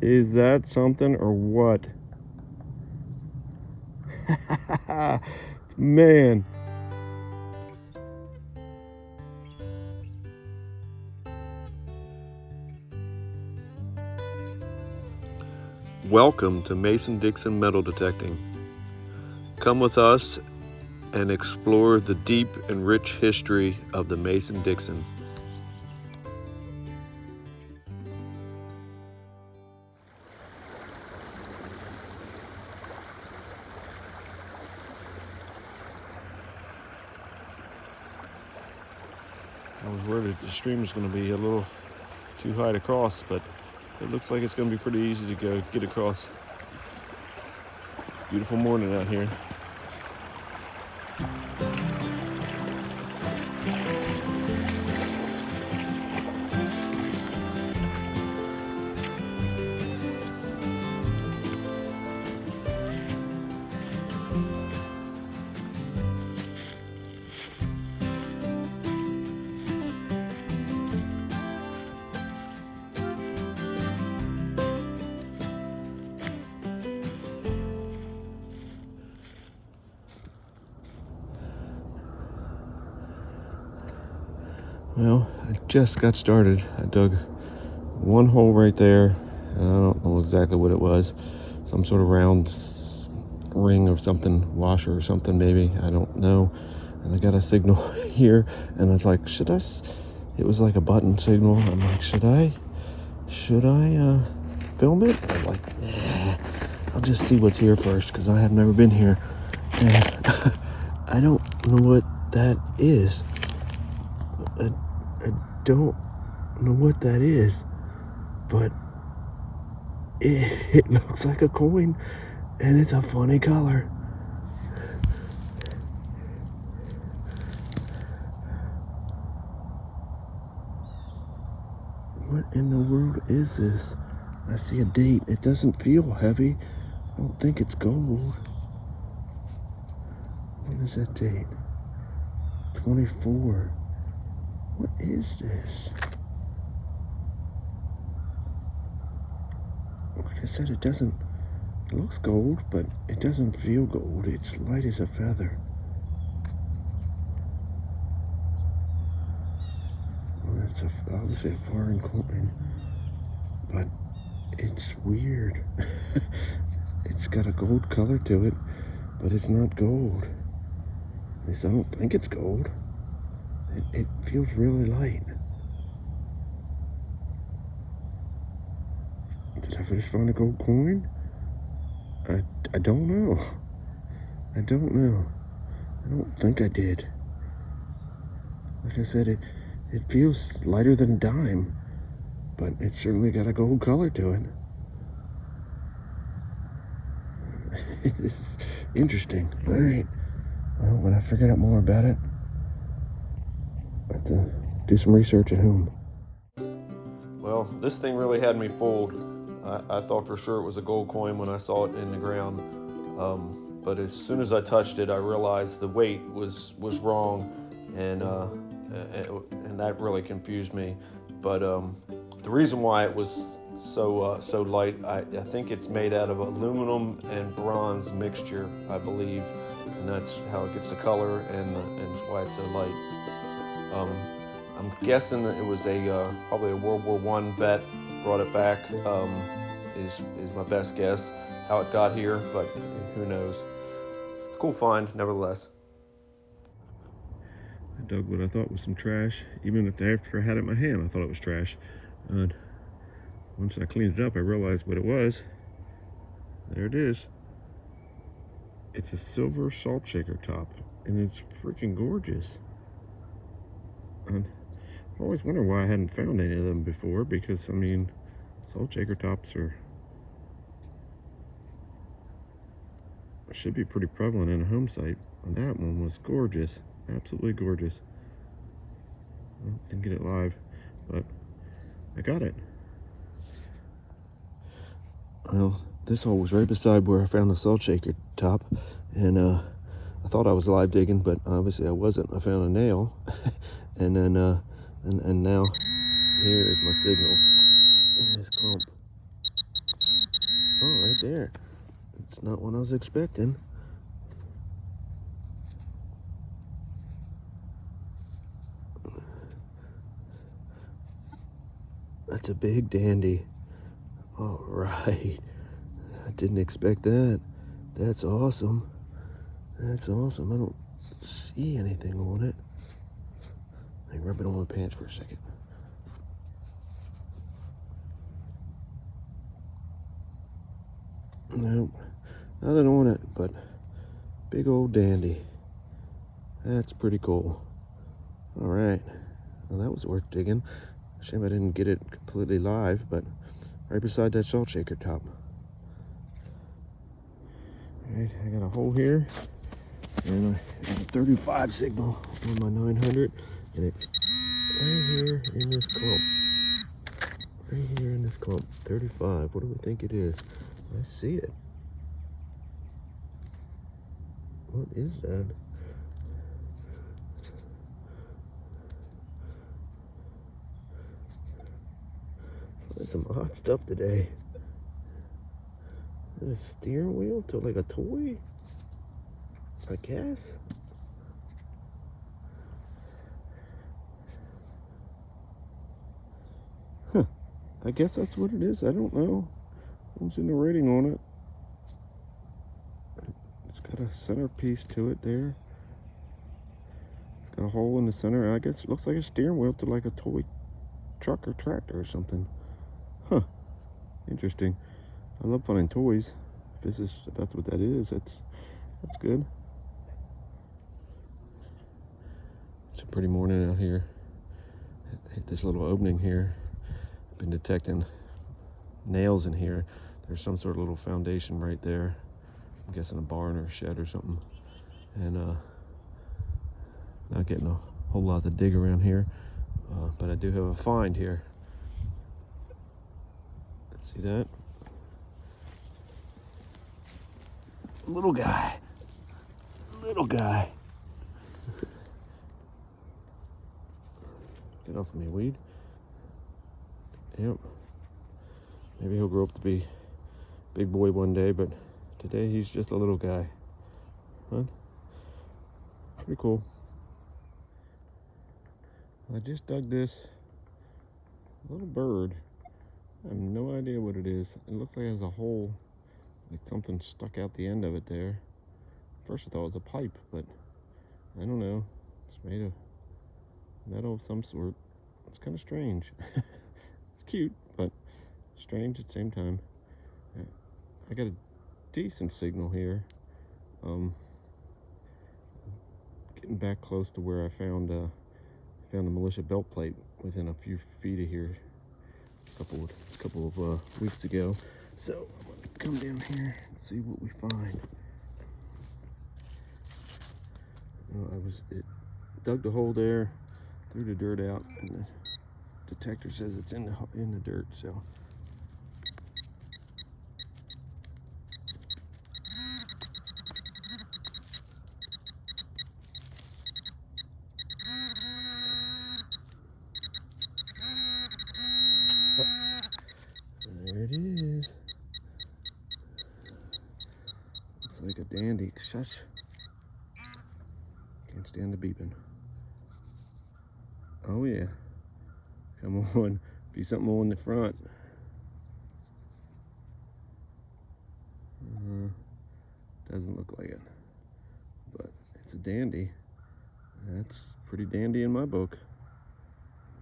Is that something or what? Man. Welcome to Mason-Dixon Metal Detecting. Come with us and explore the deep and rich history of the Mason-Dixon. I was worried the stream was going to be a little too high to cross, but it looks like it's going to be pretty easy to get across. Beautiful morning out here. Well, I just got started. I dug one hole right there. I don't know exactly what it was. Some sort of round ring or something, washer or something maybe. I don't know. And I got a signal here, and I was like, it was like a button signal. I'm like, should I film it? I'm like, nah, I'll just see what's here first, because I have never been here. And I don't know what that is. I don't know what that is, but it looks like a coin, and it's a funny color. What in the world is this? I see a date. It doesn't feel heavy. I don't think it's gold. What is that date? 24. What is this? Like I said, it looks gold, but it doesn't feel gold. It's light as a feather. Well, that's obviously a foreign coin, but it's weird. It's got a gold color to it, but it's not gold. At least I don't think it's gold. It feels really light. Did I just find a gold coin? I don't know. I don't know. I don't think I did. Like I said, it feels lighter than a dime, but it's certainly got a gold color to it. This is interesting. All right. Well, when I figure out more about it, I have to do some research at home. Well, this thing really had me fooled. I thought for sure it was a gold coin when I saw it in the ground. But as soon as I touched it, I realized the weight was wrong, and that really confused me. But the reason why it was so light, I think it's made out of aluminum and bronze mixture, I believe, and that's how it gets the color and why it's so light. I'm guessing that it was probably a World War I vet brought it back. Is my best guess how it got here, but who knows. It's a cool find, nevertheless. I dug what I thought was some trash. Even after I had it in my hand, I thought it was trash. Once I cleaned it up, I realized what it was. There it is. It's a silver salt shaker top, and it's freaking gorgeous. I've always wondered why I hadn't found any of them before, because, I mean, salt shaker tops should be pretty prevalent in a home site. And that one was gorgeous. Absolutely gorgeous. Well, didn't get it live, but I got it. Well, this hole was right beside where I found the salt shaker top, and I thought I was live digging, but obviously I wasn't. I found a nail, and then and now here is my signal in this clump. there. It's not what I was expecting. That's a big dandy. All right. I didn't expect that. That's awesome. That's awesome. I don't see anything on it. Let me rub it on my pants for a second. Nope. Nothing on it, but big old dandy. That's pretty cool. All right. Well, that was worth digging. Shame I didn't get it completely live, but right beside that salt shaker top. All right, I got a hole here, and I have a 35 signal on my 900, and it's right here in this clump. Right here in this clump, 35. What do we think it is? I see it. What is that? That's some odd stuff today. Is that a steering wheel to like a toy? I guess. Huh. I guess that's what it is. I don't know. I don't see no rating on it. It's got a centerpiece to it there. It's got a hole in the center. I guess it looks like a steering wheel to like a toy truck or tractor or something. Huh. Interesting. I love finding toys. If that's what that is, that's good. It's a pretty morning out here. Hit this little opening here. I've been detecting nails in here. There's some sort of little foundation right there. I'm guessing a barn or a shed or something. And not getting a whole lot to dig around here, but I do have a find here. See that? Little guy. Little guy. Get off of me, weed. Yep. Maybe he'll grow up to be big boy one day, but today he's just a little guy. Huh? Pretty cool. I just dug this little bird. I have no idea what it is. It looks like it has a hole, like something stuck out the end of it there. First I thought it was a pipe, but I don't know. It's made of metal of some sort. It's kind of strange. It's cute, but strange at the same time. I got a decent signal here. Getting back close to where I found the Militia belt plate within a few feet of here. A couple of weeks ago. So I'm gonna come down here and see what we find. It dug the hole there, threw the dirt out, and the detector says it's in the dirt. So there it is. Looks like a dandy. Shush. Can't stand the beeping. Oh yeah. Come on. Be something on the front. Doesn't look like it. But it's a dandy. That's pretty dandy in my book.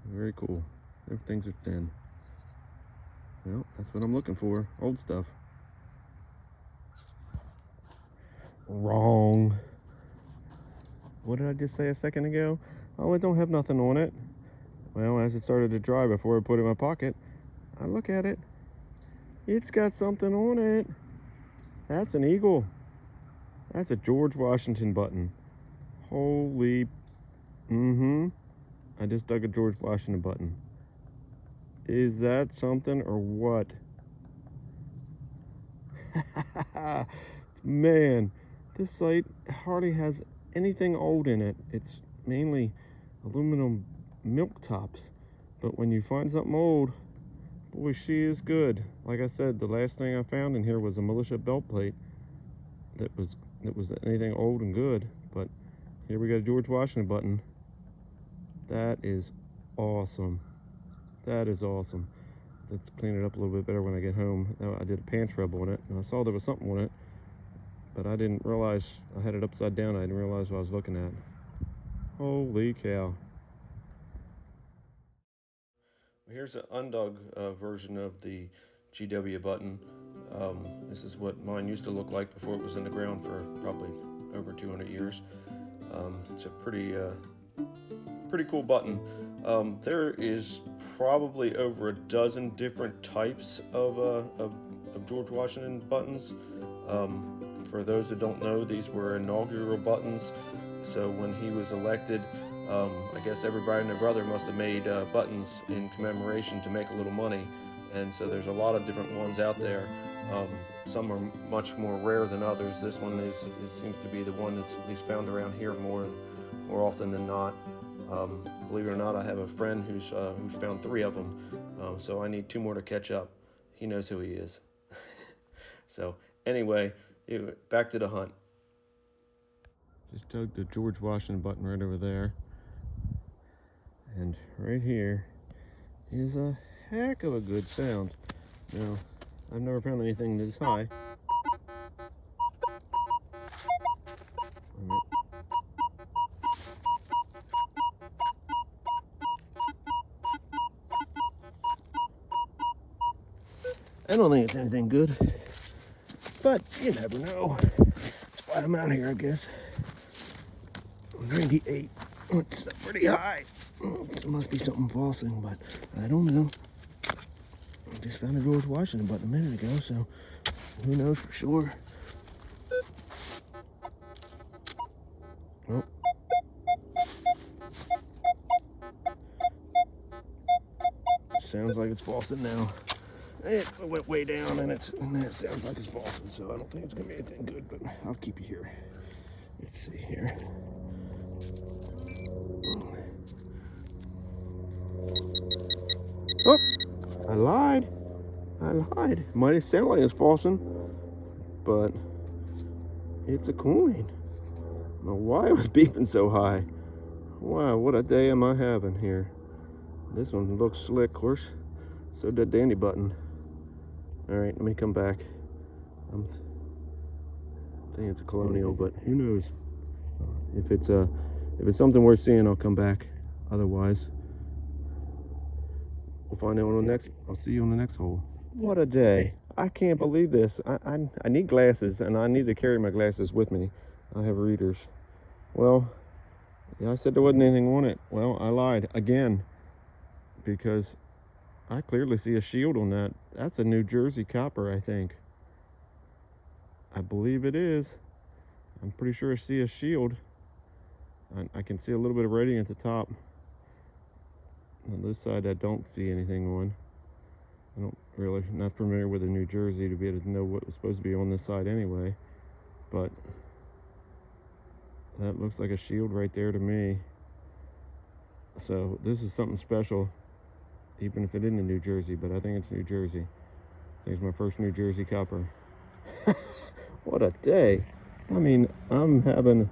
Very cool. Everything's are thin. Well, that's what I'm looking for. Old stuff. Wrong. What did I just say a second ago? Oh, it don't have nothing on it. Well, as it started to dry before I put it in my pocket, I look at it. It's got something on it. That's an eagle. That's a George Washington button. Holy. I just dug a George Washington button. Is that something or what? Man, this site hardly has anything old in it. It's mainly aluminum milk tops. But when you find something old, Boy, she is good. Like I said, the last thing I found in here was a Militia belt plate that was anything old and good. But here we got a George Washington button. That is awesome. That is awesome. Let's clean it up a little bit better when I get home. Now, I did a pants rub on it, and I saw there was something on it, but I didn't realize I had it upside down. I didn't realize what I was looking at. Holy cow. Here's an undug version of the GW button. This is what mine used to look like before it was in the ground for probably over 200 years. It's a pretty cool button. There is probably over a dozen different types of George Washington buttons. For those that don't know, these were inaugural buttons. So when he was elected, I guess everybody and their brother must have made buttons in commemoration to make a little money. And so there's a lot of different ones out there. Some are much more rare than others. This one seems to be the one that's at least found around here more often than not. Believe it or not, I have a friend who's found 3 of them. So I need 2 more to catch up. He knows who he is. So anyway, back to the hunt. Just dug the George Washington button right over there. And right here is a heck of a good sound. Now, I've never found anything this high. I don't think it's anything good, but you never know. That's why I'm out here, I guess. 98. It's pretty high. It must be something falsing, but I don't know. I just found a George Washington button a minute ago, so who knows for sure. Oh. Sounds like it's falsing now. It went way down, and it sounds like it's falsing, so I don't think it's gonna be anything good, but I'll keep you here. Let's see here. Oh, I lied. It might have sounded like it's falsing, but it's a coin. I don't know why it was beeping so high. Wow, what a day am I having here. This one looks slick, of course. So did Dandy button. All right, let me come back. I think it's a colonial, but who knows? If it's something worth seeing, I'll come back. Otherwise, we'll find out on the next. I'll see you on the next hole. What a day! I can't believe this. I need glasses, and I need to carry my glasses with me. I have readers. Well, yeah, I said there wasn't anything on it. Well, I lied again, because I clearly see a shield on that. That's a New Jersey copper, I think. I believe it is. I'm pretty sure I see a shield. I can see a little bit of writing at the top. On this side, I don't see anything on. Not familiar with the New Jersey to be able to know what was supposed to be on this side anyway. But that looks like a shield right there to me. So this is something special, even if it isn't in New Jersey, but I think it's New Jersey. I think it's my first New Jersey copper. What a day. I mean, I am having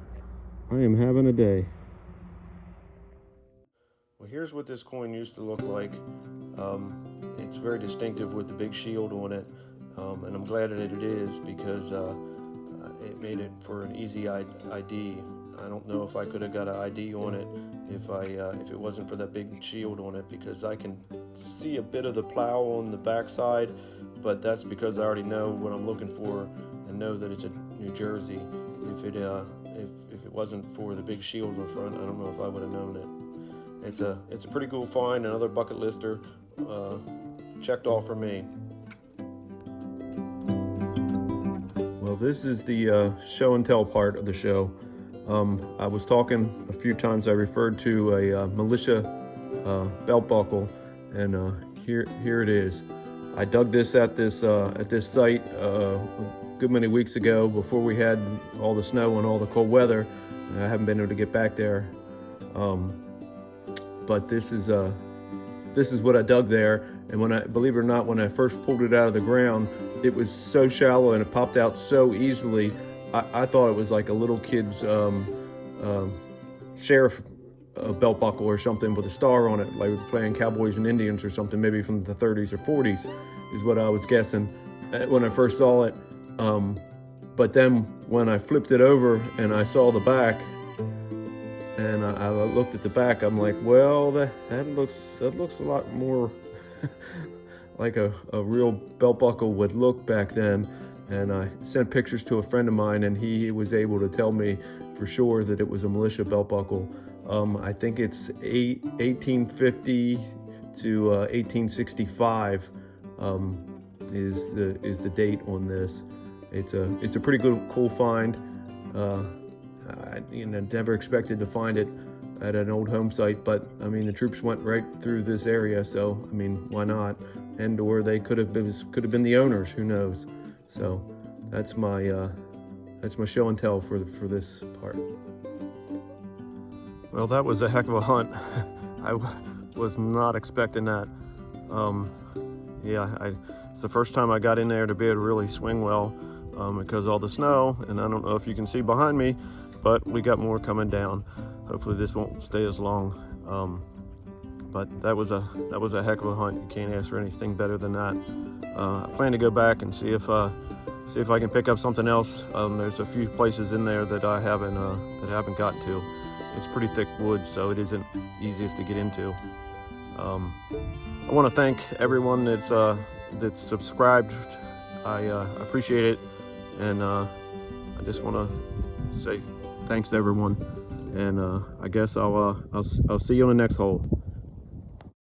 a day. Well, here's what this coin used to look like. It's very distinctive with the big shield on it, and I'm glad that it is, because it made it for an easy ID. I don't know if I could have got an ID on it if it wasn't for that big shield on it, because I can see a bit of the plow on the backside, but that's because I already know what I'm looking for and know that it's a New Jersey. If it wasn't for the big shield in the front, I don't know if I would have known it. It's a pretty cool find, another bucket lister, checked off for me. Well, this is the show and tell part of the show. I was talking a few times. I referred to a Militia belt buckle, and here it is. I dug this at this site a good many weeks ago, before we had all the snow and all the cold weather. I haven't been able to get back there, but this is what I dug there, And when believe it or not, when I first pulled it out of the ground, it was so shallow and it popped out so easily. I thought it was like a little kid's sheriff belt buckle or something with a star on it, like playing Cowboys and Indians or something, maybe from the 30s or 40s, is what I was guessing when I first saw it. But then when I flipped it over and I saw the back, and I looked at the back, I'm like, well, that looks a lot more like a real belt buckle would look back then. And I sent pictures to a friend of mine, and he was able to tell me for sure that it was a Militia belt buckle. I think it's 1850 to 1865 is the date on this. It's a pretty cool find. I never expected to find it at an old home site, but I mean the troops went right through this area, so I mean why not? And or they could have been the owners, who knows? So that's my show and tell for this part. Well, that was a heck of a hunt. I was not expecting that. It's the first time I got in there to be able to really swing well because of all the snow, and I don't know if you can see behind me, but we got more coming down. Hopefully this won't stay as long. But that was a heck of a hunt. You can't ask for anything better than that. I plan to go back and see if I can pick up something else. There's a few places in there that I haven't gotten to. It's pretty thick wood, so it isn't easiest to get into. I want to thank everyone that's subscribed. I appreciate it, and I just want to say thanks to everyone. And I guess I'll see you on the next hole.